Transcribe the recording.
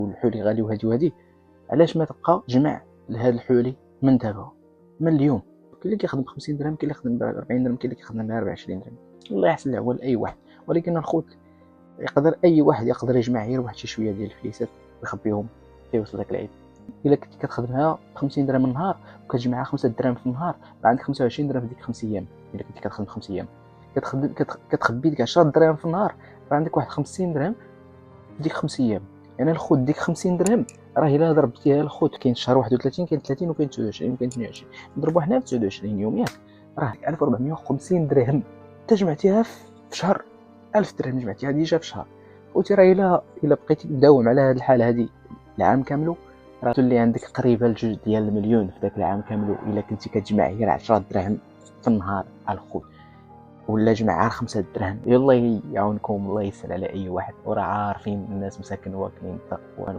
والحولي غالي وهادي وهادي، علاش ما تبقى تجمع لهاد الحولي من دابا من اليوم؟ كاين اللي كيخدم ب 50 درهم، كاين اللي كيخدم ب 40 درهم، كاين اللي كيخدم ب 20 درهم، الله يحسن العوال لاي واحد. ولكن الخوت يقدر اي واحد يقدر يجمع غير واحد شي شويه ديال الفليسات ويخبيهم كيوصل داك العيد. الا كنتي كتخدمها ب 50 درهم النهار وكتجمعها 5 دراهم في النهار، عندك 25 درهم في ديك 5 ايام. الا كنتي كتخدم 5 ايام كتخبي ديك 10 دراهم في النهار، عندك واحد 50 درهم في ديك 5 ايام. يعني الخوت ديك 50 درهم راه الا ضربتيها الخوت، كاين شهر 31 كاين 30 وكاين 29 وكاين 28، نضربوا حنا في 29 يوم ياك راه 1450 درهم تجمعتيها في شهر. 1000 درهم جمعتيها ديجا في شهر. خوتي راه الا بقيتي تداوم على هذه الحاله هذه العام كامل، راه تولي عندك قريبه لجوج ديال المليون في ذاك العام كامل. الا كنتي كتجمع غير 10 دراهم في النهار الخوت، ولا جمع 5 دراهم، يلا يعاونكم الله يسهل على اي واحد. وراه عارفين الناس مساكن واكلين الضر.